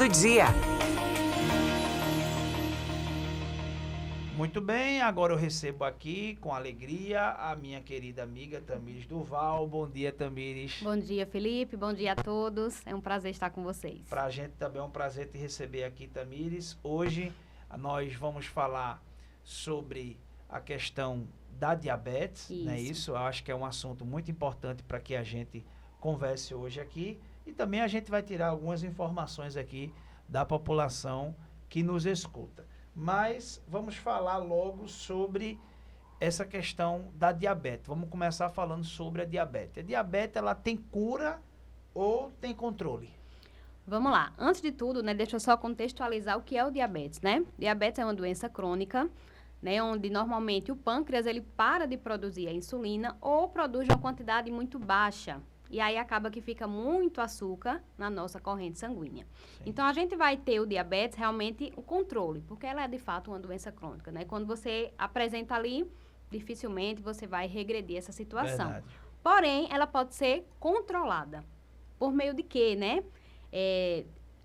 do dia. Muito bem, agora eu recebo aqui com alegria a minha querida amiga Tamires Duval. Bom dia, Tamires. Bom dia, Felipe. Bom dia a todos. É um prazer estar com vocês. Para a gente também é um prazer te receber aqui, Tamires. Hoje nós vamos falar sobre a questão da diabetes, não é isso? Eu acho que é um assunto muito importante para que a gente converse hoje aqui. E também a gente vai tirar algumas informações aqui da população que nos escuta. Mas vamos falar logo sobre essa questão da diabetes. Vamos começar falando sobre a diabetes. A diabetes, ela tem cura ou tem controle? Vamos lá. Antes de tudo, né, deixa eu só contextualizar o que é o diabetes, né? Diabetes é uma doença crônica, né, onde normalmente o pâncreas ele para de produzir a insulina ou produz uma quantidade muito baixa. E aí acaba que fica muito açúcar na nossa corrente sanguínea. Sim. Então, a gente vai ter o diabetes realmente o controle, porque ela é de fato uma doença crônica, né? Quando você apresenta ali, dificilmente você vai regredir essa situação. Verdade. Porém, ela pode ser controlada. Por meio de quê, né?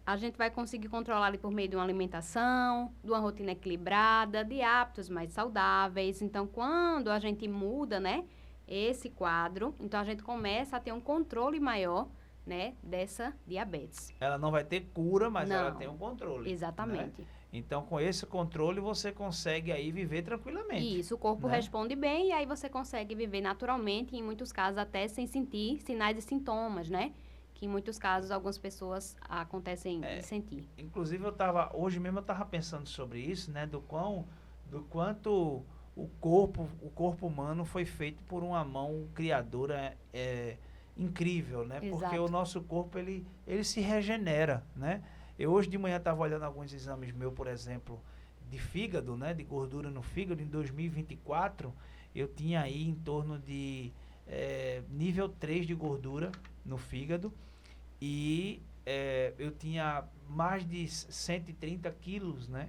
A gente vai conseguir controlar ali por meio de uma alimentação, de uma rotina equilibrada, de hábitos mais saudáveis. Então, quando a gente muda, né, esse quadro, então a gente começa a ter um controle maior, né, dessa diabetes. Ela não vai ter cura, mas não, ela tem um controle. Exatamente. Né? Então, com esse controle, você consegue aí viver tranquilamente. Isso, o corpo né? responde bem e aí você consegue viver naturalmente, em muitos casos até sem sentir sinais e sintomas, né? Que em muitos casos algumas pessoas acontecem de sentir. Inclusive, hoje mesmo eu estava pensando sobre isso, né? Do quanto o corpo humano foi feito por uma mão criadora incrível, né? Exato. Porque o nosso corpo, ele se regenera, né? Eu hoje de manhã estava olhando alguns exames meus, por exemplo, de fígado, né? De gordura no fígado. Em 2024, eu tinha aí em torno de nível 3 de gordura no fígado e eu tinha mais de 130 quilos, né?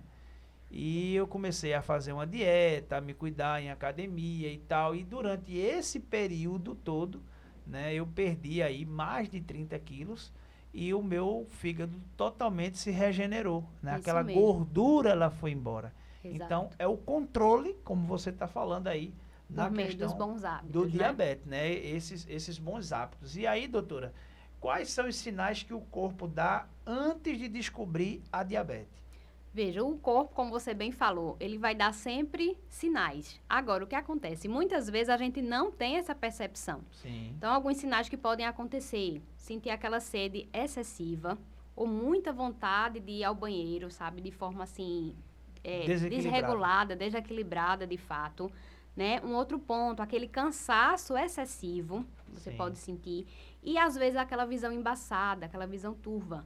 E eu comecei a fazer uma dieta, a me cuidar em academia e tal. E durante esse período todo, né, eu perdi aí mais de 30 quilos e o meu fígado totalmente se regenerou. Né? Aquela gordura, ela foi embora. Exato. Então, é o controle, como você está falando aí, na questão dos bons hábitos, do diabetes, né? Esses bons hábitos. E aí, doutora, quais são os sinais que o corpo dá antes de descobrir a diabetes? Veja, o corpo, como você bem falou, ele vai dar sempre sinais. Agora, o que acontece? Muitas vezes a gente não tem essa percepção. Sim. Então, alguns sinais que podem acontecer. Sentir aquela sede excessiva ou muita vontade de ir ao banheiro, sabe? De forma, assim, desregulada, desequilibrada, de fato. Né? Um outro ponto, aquele cansaço excessivo, você Sim. pode sentir. E, às vezes, aquela visão embaçada, aquela visão turva.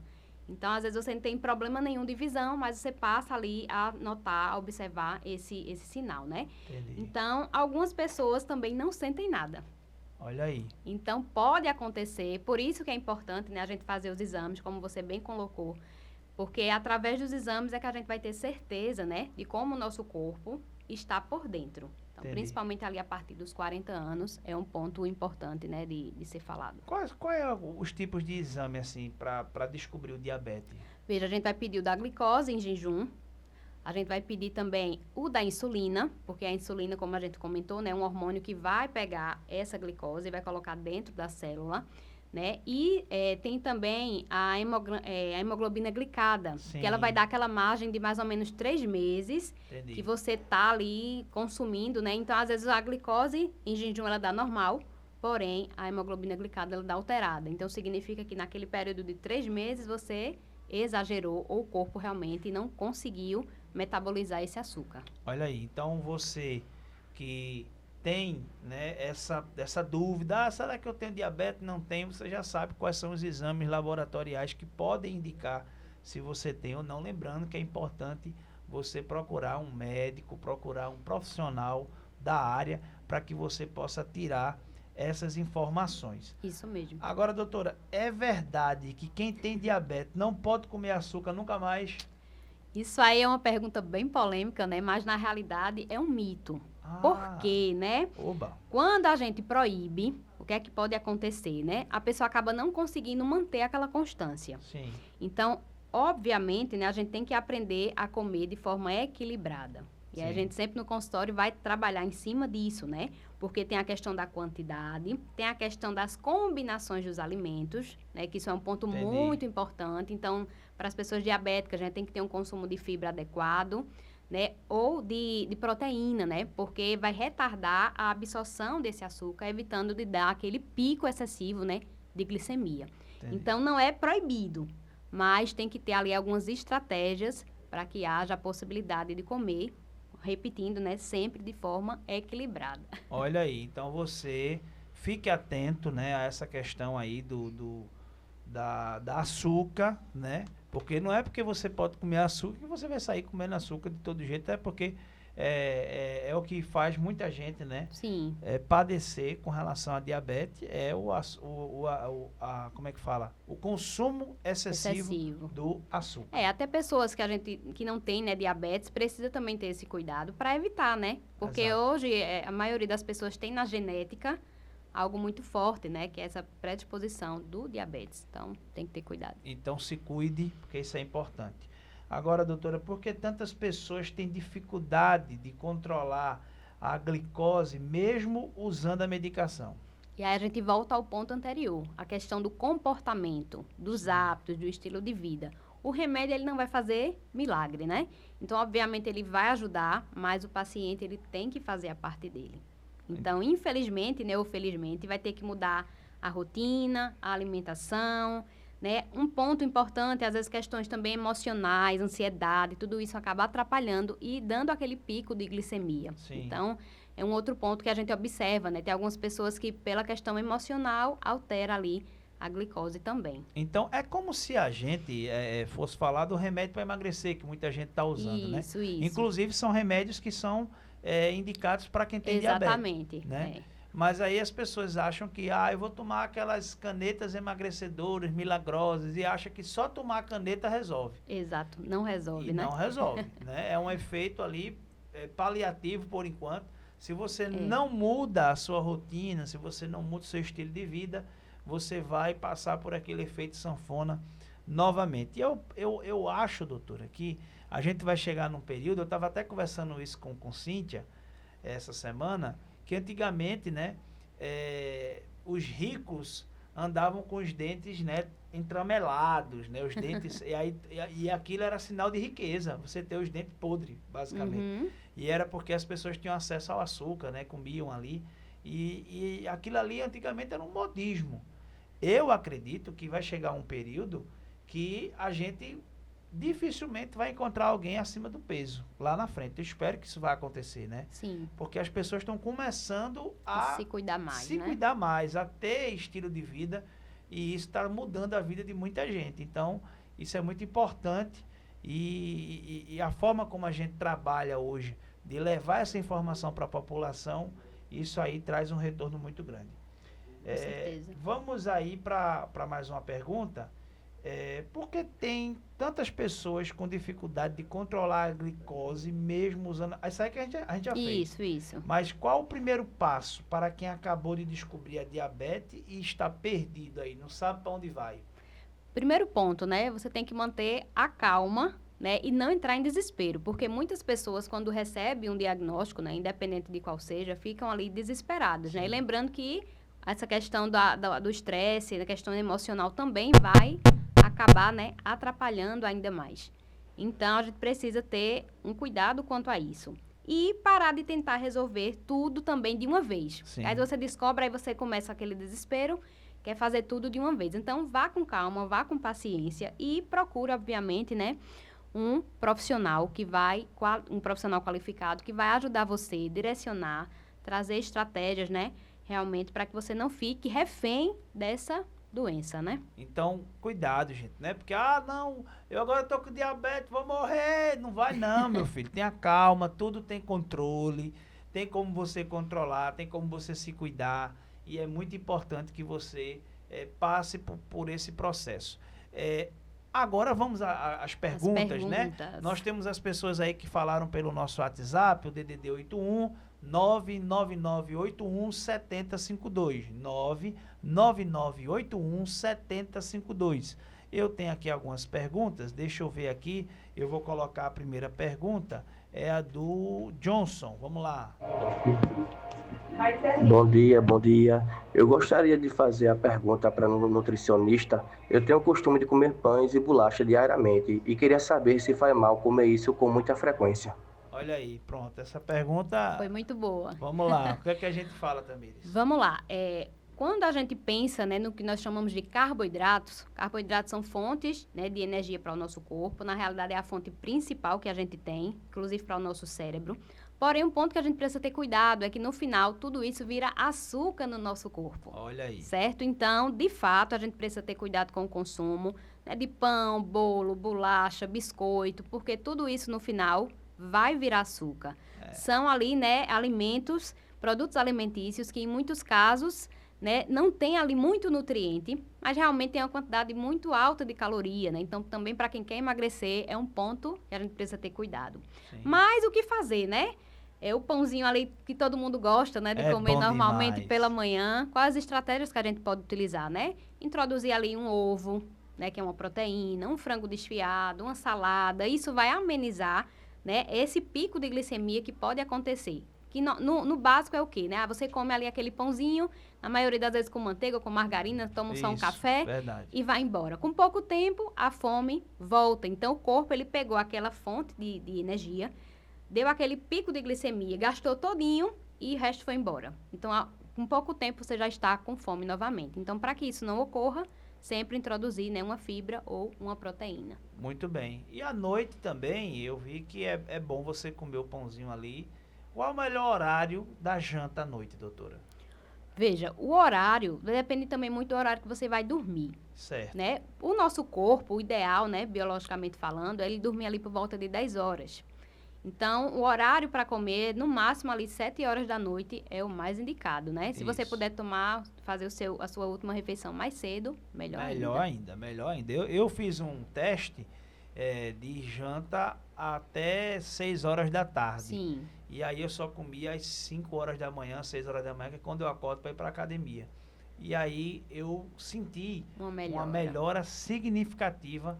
Então, às vezes, você não tem problema nenhum de visão, mas você passa ali a notar, a observar esse sinal, né? Entendi. Então, algumas pessoas também não sentem nada. Olha aí. Então, pode acontecer, por isso que é importante, né, a gente fazer os exames, como você bem colocou, porque através dos exames é que a gente vai ter certeza, né, de como o nosso corpo está por dentro. Então, principalmente ali a partir dos 40 anos, é um ponto importante, né, de ser falado. Quais os tipos de exame, assim, para descobrir o diabetes? Veja, a gente vai pedir o da glicose em jejum, a gente vai pedir também o da insulina, porque a insulina, como a gente comentou, né, é um hormônio que vai pegar essa glicose e vai colocar dentro da célula, né? E tem também a hemoglobina glicada, Sim. que ela vai dar aquela margem de mais ou menos 3 meses. Entendi. Que você tá ali consumindo, né? Então, às vezes, a glicose em jejum, ela dá normal, porém, a hemoglobina glicada, ela dá alterada. Então, significa que naquele período de 3 meses, você exagerou ou o corpo realmente não conseguiu metabolizar esse açúcar. Olha aí, então você que tem, né, essa dúvida, será que eu tenho diabetes? Não tenho, você já sabe quais são os exames laboratoriais que podem indicar se você tem ou não. Lembrando que é importante você procurar um médico, procurar um profissional da área para que você possa tirar essas informações. Isso mesmo. Agora, doutora, é verdade que quem tem diabetes não pode comer açúcar nunca mais? Isso aí é uma pergunta bem polêmica, né? Mas na realidade é um mito. Por quê, né? Oba. Quando a gente proíbe, o que é que pode acontecer, né? A pessoa acaba não conseguindo manter aquela constância. Sim. Então, obviamente, né, a gente tem que aprender a comer de forma equilibrada. E aí a gente sempre no consultório vai trabalhar em cima disso, né? Porque tem a questão da quantidade, tem a questão das combinações dos alimentos, né? Que isso é um ponto muito importante. Então, para as pessoas diabéticas, a gente tem que ter um consumo de fibra adequado, né? Ou de proteína, né? Porque vai retardar a absorção desse açúcar, evitando de dar aquele pico excessivo, né? De glicemia. Entendi. Então, não é proibido, mas tem que ter ali algumas estratégias para que haja a possibilidade de comer, repetindo, né, sempre de forma equilibrada. Olha aí, então você fique atento, né, a essa questão aí da açúcar, né? Porque não é porque você pode comer açúcar que você vai sair comendo açúcar de todo jeito, é porque é o que faz muita gente, né? Sim. Padecer com relação à diabetes, como é que fala? O consumo excessivo do açúcar. Até pessoas que não tem, né, diabetes, precisa também ter esse cuidado para evitar, né? Porque Exato. hoje a maioria das pessoas tem na genética algo muito forte, né? Que é essa predisposição do diabetes. Então, tem que ter cuidado. Então, se cuide, porque isso é importante. Agora, doutora, por que tantas pessoas têm dificuldade de controlar a glicose mesmo usando a medicação? E aí a gente volta ao ponto anterior, a questão do comportamento, dos hábitos, do estilo de vida. O remédio, ele não vai fazer milagre, né? Então, obviamente, ele vai ajudar, mas o paciente, ele tem que fazer a parte dele. Então, infelizmente, né, ou felizmente, vai ter que mudar a rotina, a alimentação, né? Um ponto importante, às vezes questões também emocionais, ansiedade, tudo isso acaba atrapalhando e dando aquele pico de glicemia. Sim. Então, é um outro ponto que a gente observa, né? Tem algumas pessoas que, pela questão emocional, altera ali a glicose também. Então, é como se a gente fosse falar do remédio para emagrecer, que muita gente está usando, né? Isso. Inclusive, são remédios que são indicados para quem tem Exatamente, diabetes, né? Mas aí as pessoas acham que, eu vou tomar aquelas canetas emagrecedoras, milagrosas, e acham que só tomar a caneta resolve. Exato, não resolve, e né? Não resolve, né? É um efeito ali paliativo por enquanto. Se você não muda a sua rotina, se você não muda o seu estilo de vida, você vai passar por aquele efeito sanfona novamente. E eu acho, doutora, que a gente vai chegar num período, eu estava até conversando isso com Cíntia essa semana, que antigamente, né, os ricos andavam com os dentes, né, entramelados, né, os dentes, e aquilo era sinal de riqueza, você ter os dentes podres, basicamente. E era porque as pessoas tinham acesso ao açúcar, né, comiam ali, e aquilo ali antigamente era um modismo. Eu acredito que vai chegar um período que a gente dificilmente vai encontrar alguém acima do peso lá na frente. Eu espero que isso vai acontecer, né? Sim. Porque as pessoas estão começando a se cuidar mais, cuidar mais, a ter estilo de vida, e isso está mudando a vida de muita gente. Então, isso é muito importante, e a forma como a gente trabalha hoje de levar essa informação para a população, isso aí traz um retorno muito grande. Com certeza. Vamos aí para mais uma pergunta. Por que tem tantas pessoas com dificuldade de controlar a glicose mesmo usando... Isso aí que a gente já fez. Isso. Mas qual o primeiro passo para quem acabou de descobrir a diabetes e está perdido aí, não sabe para onde vai? Primeiro ponto, né? Você tem que manter a calma, né? E não entrar em desespero. Porque muitas pessoas, quando recebem um diagnóstico, né? Independente de qual seja, ficam ali desesperadas, né? E lembrando que essa questão do estresse, da questão emocional também vai acabar, né, atrapalhando ainda mais. Então, a gente precisa ter um cuidado quanto a isso. E parar de tentar resolver tudo também de uma vez. Sim. Aí você descobre, aí você começa aquele desespero, quer fazer tudo de uma vez. Então, vá com calma, vá com paciência e procure, obviamente, né, um profissional qualificado que vai ajudar você, direcionar, trazer estratégias, né, realmente para que você não fique refém dessa doença, né? Então, cuidado, gente, né? Porque, não, eu agora tô com diabetes, vou morrer. Não vai não, meu filho. Tenha calma, tudo tem controle, tem como você controlar, tem como você se cuidar, e é muito importante que você passe por esse processo. Agora vamos às perguntas, né? Nós temos as pessoas aí que falaram pelo nosso WhatsApp, o DDD 81 99981 7052, 99981 7052. Eu tenho aqui algumas perguntas, deixa eu ver aqui, eu vou colocar a primeira pergunta, é a do Johnson, vamos lá. Bom dia, bom dia. Eu gostaria de fazer a pergunta para um nutricionista. Eu tenho o costume de comer pães e bolacha diariamente e queria saber se faz mal comer isso com muita frequência. Olha aí, pronto, essa pergunta, Foi muito boa. vamos lá, o que é que a gente fala, Tamires? Vamos lá. Quando a gente pensa, né, no que nós chamamos de carboidratos são fontes, né, de energia para o nosso corpo. Na realidade, é a fonte principal que a gente tem, inclusive para o nosso cérebro. Porém, um ponto que a gente precisa ter cuidado é que, no final, tudo isso vira açúcar no nosso corpo. Olha aí. Certo? Então, de fato, a gente precisa ter cuidado com o consumo, né, de pão, bolo, bolacha, biscoito, porque tudo isso, no final, vai virar açúcar. São ali, né, alimentos, produtos alimentícios que, em muitos casos, né, não tem ali muito nutriente, mas realmente tem uma quantidade muito alta de caloria, né? Então, também para quem quer emagrecer, é um ponto que a gente precisa ter cuidado. Sim. Mas o que fazer, né? É o pãozinho ali que todo mundo gosta, né? De comer normalmente demais. pela manhã. Quais as estratégias que a gente pode utilizar, né? Introduzir ali um ovo, né? Que é uma proteína, um frango desfiado, uma salada. Isso vai amenizar, né? Esse pico de glicemia que pode acontecer. Que no básico é o quê, né? Você come ali aquele pãozinho, na maioria das vezes com manteiga ou com margarina, toma só um café e vai embora. Com pouco tempo, a fome volta. Então, o corpo, ele pegou aquela fonte de energia, deu aquele pico de glicemia, gastou todinho e o resto foi embora. Então, com pouco tempo, você já está com fome novamente. Então, para que isso não ocorra, sempre introduzir, né, uma fibra ou uma proteína. Muito bem. E à noite também, eu vi que é bom você comer o pãozinho ali. Qual é o melhor horário da janta à noite, doutora? Veja, o horário depende também muito do horário que você vai dormir. Certo. Né? O nosso corpo, o ideal, né, biologicamente falando, é ele dormir ali por volta de 10 horas. Então, o horário para comer, no máximo ali 7 horas da noite, é o mais indicado, né? Se você puder fazer a sua última refeição mais cedo, melhor ainda. Melhor ainda. Eu fiz um teste de janta até 6 horas da tarde. Sim. E aí eu só comia às 5 horas da manhã, 6 horas da manhã, que é quando eu acordo para ir para a academia. E aí eu senti uma melhora significativa,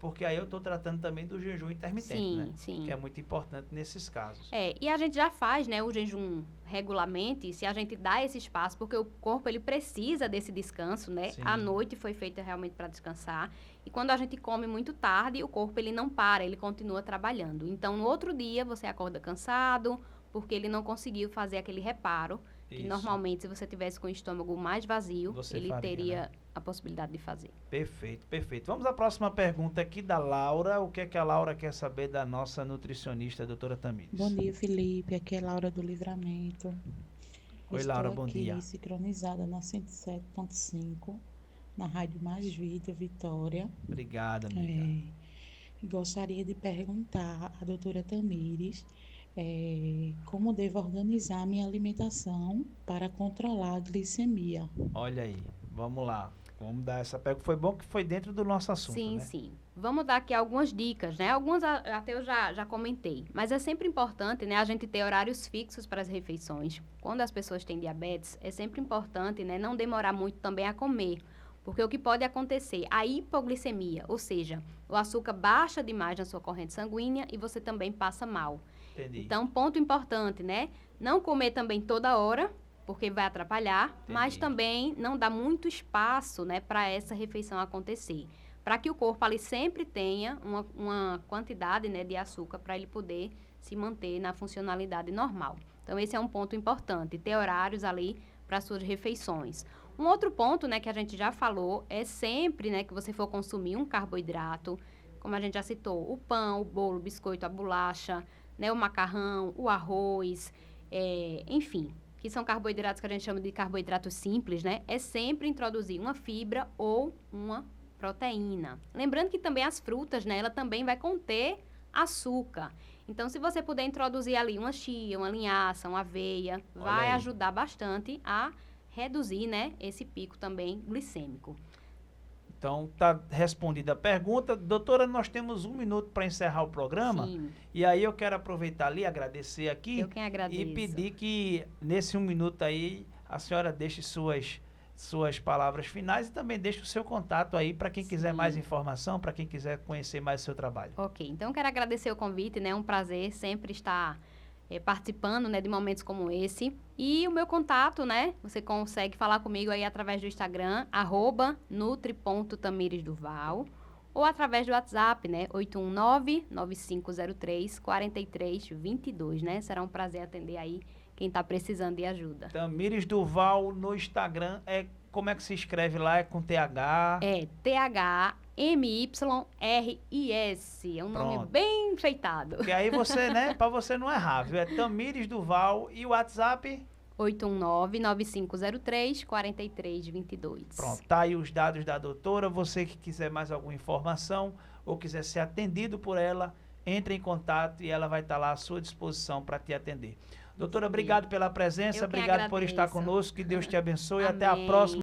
porque aí eu estou tratando também do jejum intermitente, sim, né? Sim. Que é muito importante nesses casos. E a gente já faz, né, o jejum regularmente, se a gente dá esse espaço, porque o corpo, ele precisa desse descanso, né? Sim. A noite foi feita realmente para descansar. E quando a gente come muito tarde, o corpo, ele não para, ele continua trabalhando. Então, no outro dia, você acorda cansado, porque ele não conseguiu fazer aquele reparo. Que normalmente, se você tivesse com o estômago mais vazio, ele teria, né, a possibilidade de fazer. Perfeito, perfeito. Vamos à próxima pergunta aqui da Laura. O que é que a Laura quer saber da nossa nutricionista, doutora Tamires? Bom dia, Felipe. Aqui é Laura do Livramento. Oi, Laura, bom dia. Estou aqui sincronizada na 107.5, na Rádio Mais Vida, Vitória. Obrigada, amiga. Gostaria de perguntar à doutora Tamires como devo organizar minha alimentação para controlar a glicemia. Olha aí, vamos lá. Vamos dar essa pergunta. Foi bom que foi dentro do nosso assunto, sim, né? Sim. Vamos dar aqui algumas dicas, né? Algumas até eu já comentei. Mas é sempre importante, né, a gente ter horários fixos para as refeições. Quando as pessoas têm diabetes, é sempre importante, né, não demorar muito também a comer. Porque o que pode acontecer? A hipoglicemia, ou seja, o açúcar baixa demais na sua corrente sanguínea e você também passa mal. Entendi. Então, ponto importante, né? Não comer também toda hora, porque vai atrapalhar, Entendi. Mas também não dá muito espaço, né, para essa refeição acontecer. Para que o corpo ali sempre tenha uma quantidade, né, de açúcar para ele poder se manter na funcionalidade normal. Então, esse é um ponto importante, ter horários ali para suas refeições. Um outro ponto, né, que a gente já falou, é sempre, né, que você for consumir um carboidrato, como a gente já citou, o pão, o bolo, o biscoito, a bolacha, né, o macarrão, o arroz, enfim, que são carboidratos que a gente chama de carboidratos simples, né? É sempre introduzir uma fibra ou uma proteína. Lembrando que também as frutas, né, ela também vai conter açúcar. Então, se você puder introduzir ali uma chia, uma linhaça, uma aveia, vai ajudar bastante a reduzir, né, esse pico também glicêmico. Então, está respondida a pergunta. Doutora, nós temos 1 minuto para encerrar o programa. Sim. E aí eu quero aproveitar ali, agradecer aqui. Eu quem agradeço. E pedir que, nesse 1 minuto aí, a senhora deixe suas suas palavras finais e também deixe o seu contato aí para quem quiser mais informação, para quem quiser conhecer mais o seu trabalho. Ok, então quero agradecer o convite, né? É um prazer sempre estar participando, né, de momentos como esse. E o meu contato, né? Você consegue falar comigo aí através do Instagram, @nutri.tamiresduval, ou através do WhatsApp, né? 819-9503-4322, né? Será um prazer atender aí quem está precisando de ajuda. Tamires Duval no Instagram, como é que se escreve lá? É com TH? É THMYRIS. É um nome bem enfeitado. Porque aí você, né? Para você não errar, viu? É Tamires Duval e o WhatsApp? 819-9503-4322. Pronto, tá aí os dados da doutora. Você que quiser mais alguma informação ou quiser ser atendido por ela, entre em contato e ela vai estar lá à sua disposição para te atender. Doutora, obrigado pela presença, obrigado por estar conosco, que Deus te abençoe e até a próxima.